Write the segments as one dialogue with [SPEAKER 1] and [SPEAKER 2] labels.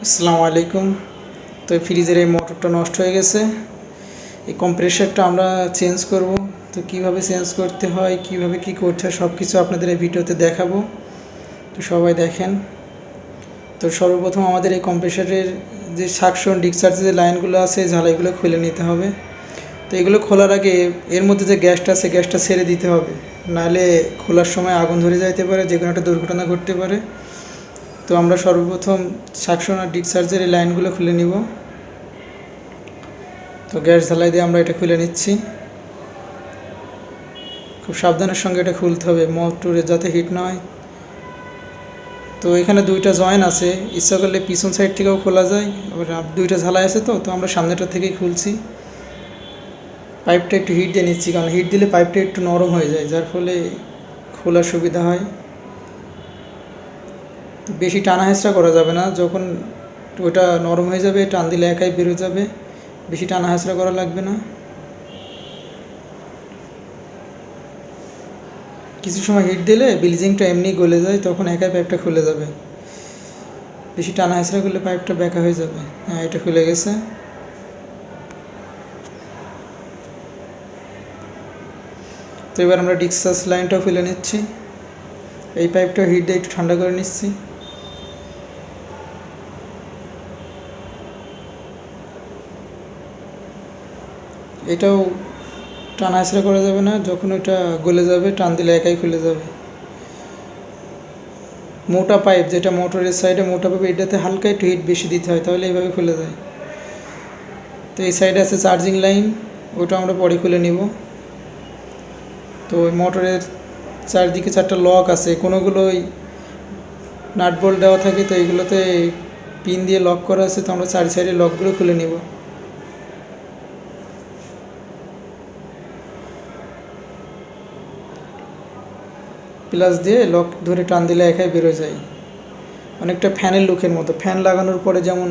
[SPEAKER 1] আসসালামু আলাইকুম। তো ফ্রিজের এই মোটরটা নষ্ট হয়ে গেছে, এই কম্প্রেসারটা আমরা চেঞ্জ করব। তো কিভাবে চেঞ্জ করতে হয়, কিভাবে কি করতে হয়, সব কিছু আপনাদের এই ভিডিওতে দেখাবো। তো সবাই দেখেন। তো সর্বপ্রথম আমাদের এই কম্প্রেসারের যে সাকশন ডিসচার্জের যে লাইনগুলো আছে, এই ঝালাইগুলো খুলে নিতে হবে। তো এগুলো খোলার আগে এর মধ্যে যে গ্যাসটা আছে, গ্যাসটা ছেড়ে দিতে হবে, নাহলে খোলার সময় আগুন ধরে যাইতে পারে, যে কোনো একটা দুর্ঘটনা ঘটতে পারে। তো আমরা সর্বপ্রথম সাকশন আর ডিসচার্জের এই লাইনগুলো খুলে নিব। তো গ্যাস ঝালাই দিয়ে আমরা এটা খুলে নিচ্ছি। খুব সাবধানের সঙ্গে এটা খুলতে হবে, মোটরে যাতে হিট না হয়। তো এখানে দুইটা জয়েন আছে, ইচ্ছা করলে পিছন সাইড থেকেও খোলা যায়, আবার দুইটা ঝালাই আছে। তো আমরা সামনেটা থেকেই খুলছি। পাইপটা একটু হিট দিয়ে নিচ্ছি, কারণ হিট দিলে পাইপটা একটু নরম হয়ে যায়, যার ফলে খোলার সুবিধা হয়। বেশি টানা হেঁচড়া করা যাবে না, যখন ওটা নরম হয়ে যাবে টান দিলে একাই বেরো যাবে, বেশি টানা হেঁচড়া করা লাগবে না। কিছু সময় হিট দিলে ব্লিচিংটা এমনি গলে যায়, তখন একাই পাইপটা খুলে যাবে। বেশি টানা হেঁচড়া করলে পাইপটা ব্যাকা হয়ে যাবে। হ্যাঁ, এটা খুলে গেছে। তো এবার আমরা ডিসচার্জ লাইনটাও খুলে নিচ্ছি। এই পাইপটা হিট দিয়ে একটু ঠান্ডা করে নিচ্ছি। এটাও টানা হেঁচড়া করা যাবে না, যখন ওইটা গলে যাবে টান দিলে একাই খুলে যাবে। মোটা পাইপ, যেটা মোটরের সাইডে মোটা পাইপ, এটাতে হালকা একটু হিট বেশি দিতে হয়, তাহলে এইভাবে খুলে যায়। তো এই সাইডে আছে চার্জিং লাইন, ওটা আমরা পরে খুলে নিব। তো ওই মোটরের চারদিকে চারটা লক আছে, কোনোগুলোই নাট বোল্ট দেওয়া থাকে, তো এইগুলোতে পিন দিয়ে লক করা আছে। তো আমরা চারি সাইডে লকগুলো খুলে নিব। প্লাস দিয়ে লক ধরে টান দিলে একাই বেরো যায়, অনেকটা ফ্যানের লুকের মতো। ফ্যান লাগানোর পরে যেমন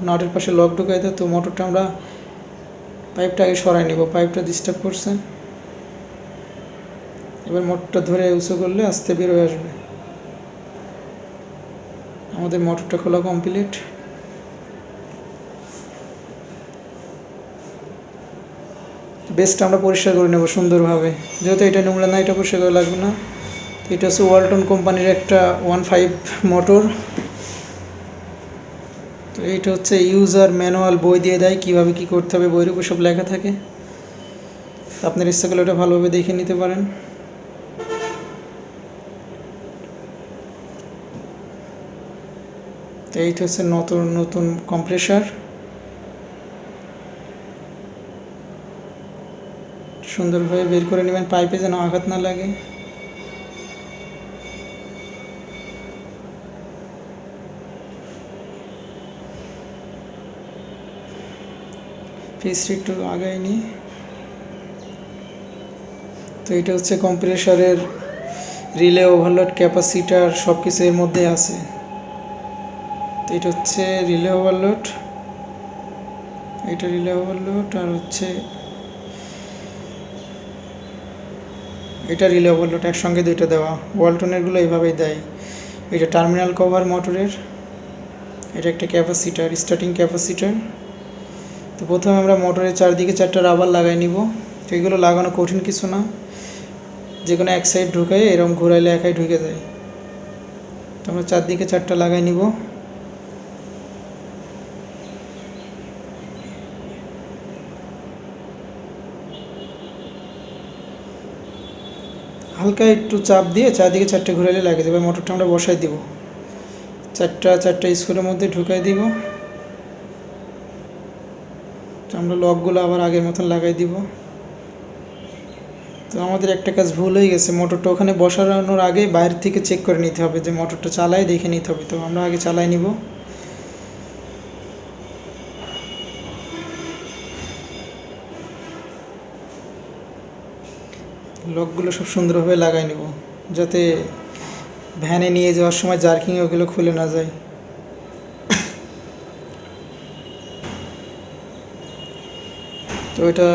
[SPEAKER 1] নাটের পাশে লক ঢুকাই দেয়, তো মোটরটা আমরা পাইপটা আগে সরাই নিব, পাইপটা ডিস্টার্ব করছে। এবার মোটরটা ধরে উঁচু করলে আস্তে বেরোয় আসবে। আমাদের মোটরটা খোলা কমপ্লিট। বেসটা আমরা পরিষ্কার করে নেব সুন্দরভাবে, যেহেতু এটা নোংরা না, এটা পরিষ্কার করা লাগবে না। এটা হচ্ছে ওয়ালটন কোম্পানির একটা 1.5 মোটর। তো এইটা হচ্ছে ইউজার ম্যানুয়াল, বই দিয়ে দেয় কীভাবে কী করতে হবে, বইয়ের উপর সব লেখা থাকে। আপনার ইচ্ছা করলে ওটা ভালোভাবে দেখে নিতে পারেন। তো এইটা হচ্ছে নতুন নতুন কম্প্রেসার। সুন্দরভাবে বের করে নেবেন, পাইপে যেন আঘাত না লাগে। ফিসটা একটু আগায় নিই। তো এটা হচ্ছে কম্প্রেসারের রিলে, ওভারলোড, ক্যাপাসিটার, সব কিছু এর মধ্যে আছে। তো এটা হচ্ছে রিলে ওভারলোড, এটা রিলে ওভারলোড, আর হচ্ছে এটা রিলে ওভারলোড, একসঙ্গে দুইটা দেওয়া। ওয়ালটনেরগুলো এইভাবেই দেয়। এটা টার্মিনাল কভার মোটরের, এটা একটা ক্যাপাসিটার, স্টার্টিং ক্যাপাসিটার। তো প্রথমে আমরা মোটরের চারদিকে চারটা রাবার লাগাই নিব। তো এগুলো লাগানো কঠিন কিছু না, যে কোনো এক সাইড ঢুকাই এরকম ঘোরাইলে একাই ঢুকে যায়। তো আমরা চারদিকে চারটা লাগাই নিব। হালকা একটু চাপ দিয়ে চারদিকে চারটে ঘুরাইলে লাগে যাবে। মোটরটা আমরা বসাই দিব, চারটা স্ক্রুর মধ্যে ঢুকাই দিব। তো আমরা লকগুলো আবার আগের মতন লাগাই দিব। তো আমাদের একটা কাজ ভুল হয়ে গেছে, মোটরটা ওখানে বসানোর আগে বাইরে থেকে চেক করে নিতে হবে, যে মোটরটা চালাই দেখে নিতে হবে। তো আমরা আগে চালাই নিব। লকগুলো সব সুন্দরভাবে লাগাই নেব, যাতে ভ্যানে নিয়ে যাওয়ার সময় জার্কিং ওগুলো খুলে না যায়। তো এটা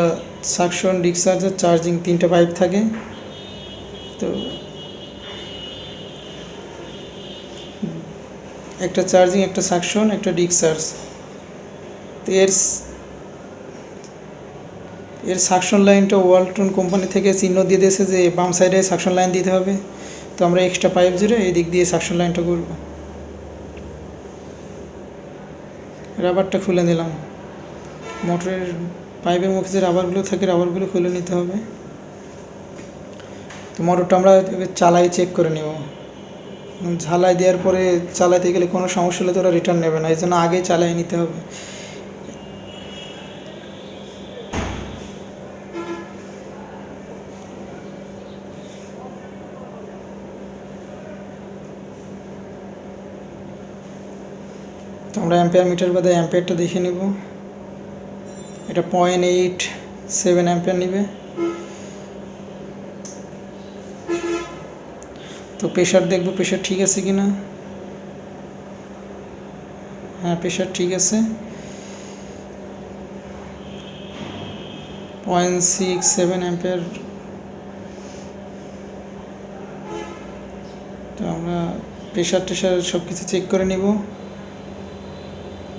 [SPEAKER 1] সাকশন, ডিসচার্জার, চার্জিং, তিনটা পাইপ থাকে। তো একটা চার্জিং, একটা সাকশন, একটা ডিসচার্জ। তো এর সাকশন লাইনটা ওয়ালটন কোম্পানি থেকে চিহ্ন দিয়ে দিয়েছে যে বাম সাইডে সাকশন লাইন দিতে হবে। তো আমরা এক্সট্রা পাইপ জুড়ে এই দিক দিয়ে সাকশন লাইনটা করব। রাবারটা খুলে নিলাম। মোটরের পাইপের মুখে যে রাবারগুলো থাকে রাবারগুলো খুলে নিতে হবে। তো মোটরটা আমরা চালাই চেক করে নেব। ঝালাই দেওয়ার পরে চালাইতে গেলে কোনো সমস্যা হলে তো ওরা রিটার্ন নেবে না, এই জন্য আগেই চালাই নিতে হবে। তো আমরা অ্যাম্পিয়ার মিটার বাদে অ্যাম্পিয়ারটা দেখে নেব। এটা 0.87 অ্যাম্পিয়ার নেবে। তো প্রেশার দেখব, প্রেশার ঠিক আছে কি না। হ্যাঁ, প্রেশার ঠিক আছে। 0.67 অ্যাম্পিয়ার। তো আমরা প্রেশার টেশার সব কিছু চেক করে নিব।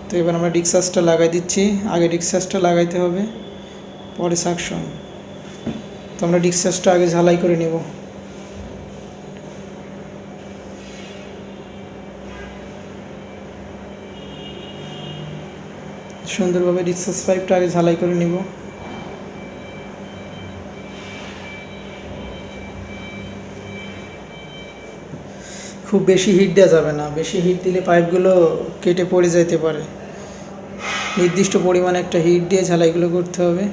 [SPEAKER 1] তো এবার আমরা ডিসচার্জটা লাগাই দিচ্ছি। আগে ডিসচার্জটা লাগাইতে হবে, পরে সাকশন। তো আমরা ডিসচার্জটা আগে ঝালাই করে নিব। সুন্দরভাবে ডিসচার্জ পাইপটা আগে ঝালাই করে নিব। খুব বেশি হিট দেওয়া যাবে না, বেশি হিট দিলে পাইপগুলো কেটে পড়ে যেতে পারে। নির্দিষ্ট পরিমাণে একটা হিট দিয়ে ঝালাইগুলো করতে হবে।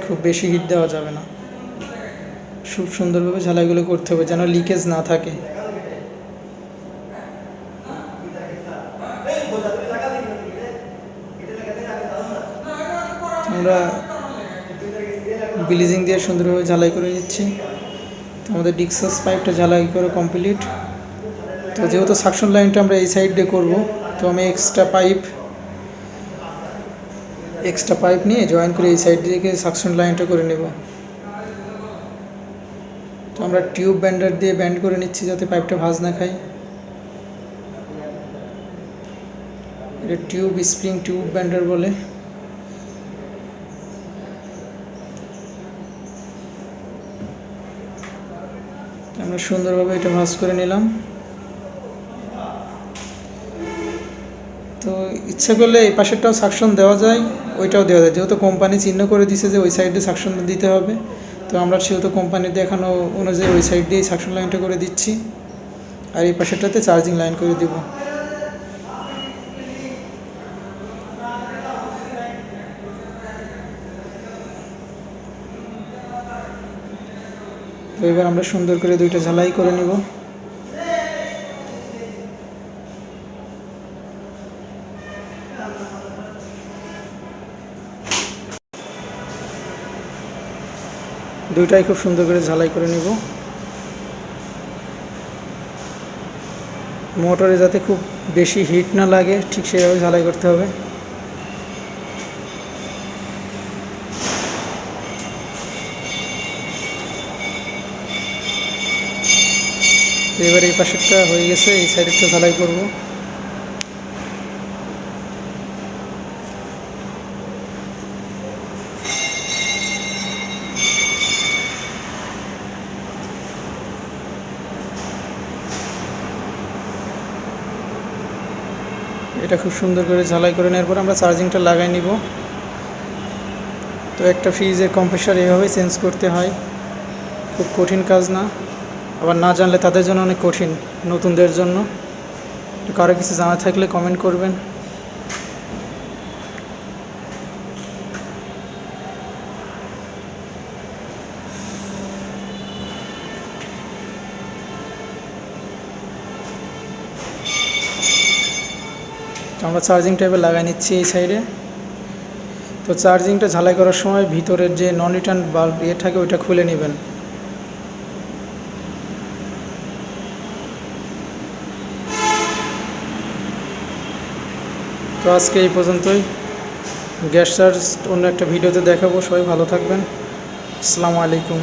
[SPEAKER 1] খুব বেশি হিট দেওয়া যাবে না, খুব সুন্দরভাবে ঝালাইগুলো করতে হবে যেন লিকেজ না থাকে। আমরা ব্লিচিং দিয়ে সুন্দরভাবে ঝালাই করে নিচ্ছি। তো আমাদের ডিসচার্জ পাইপটা ঝালাই করে কমপ্লিট। তো যেহেতু সাকশন লাইনটা আমরা এই সাইড দিয়ে করবো, তো আমি এক্সট্রা পাইপ নিয়ে জয়েন করে এই সাইড দিয়ে সাকশন লাইনটা করে নেব। তো আমরা টিউব ব্যান্ডার দিয়ে ব্যান্ড করে নিচ্ছি যাতে পাইপটা ভাঁজ না খায়। এটা স্প্রিং টিউব ব্যান্ডার বলে। আমরা সুন্দরভাবে এটা ভাঁজ করে নিলাম। তো ইচ্ছা করলে এই পাশেরটাও সাকশন দেওয়া যায়, ওইটাও দেওয়া যায়, যেহেতু কোম্পানি চিহ্ন করে দিছে যে ওই সাইডে সাকশন দিতে হবে। তো আমরা সেহেতু কোম্পানির দেখানো অনুযায়ী ওই সাইড দিয়েই সাকশন লাইনটা করে দিচ্ছি, আর এই পাশেরটাতে চার্জিং লাইন করে দিব। তো এবার আমরা সুন্দর করে দুইটা ঝালাই করে নিব। দুইটাই খুব সুন্দর করে ঝালাই করে নিব। মোটরে যাতে খুব বেশি হিট না লাগে ঠিক সেভাবে ঝালাই করতে হবে। তো এবার এই পাশেরটা হয়ে গেছে, এই সাইডেরটা ঝালাই করব। এটা খুব সুন্দর করে ঝালাই করে নেওয়ার পর আমরা চার্জিংটা লাগাই নিব। তো একটা ফ্রিজের কম্প্রেসার এভাবে চেঞ্জ করতে হয়, খুব কঠিন কাজ না, আবার না জানলে তাদের জন্য অনেক কঠিন, নতুনদের জন্য। কারো কিছু জানা থাকলে কমেন্ট করবেন। তো আমরা চার্জিং টাইপে লাগাই নিচ্ছি এই সাইডে। তো চার্জিংটা ঝালাই করার সময় ভিতরের যে নন রিটার্ন বাল্ব থাকে ওইটা খুলে নেবেন, তো আজকে এই পর্যন্তই। গ্যাস চার্জ অন্য একটা ভিডিওতে দেখাবো। সবাই ভালো থাকবেন। আসসালামু আলাইকুম।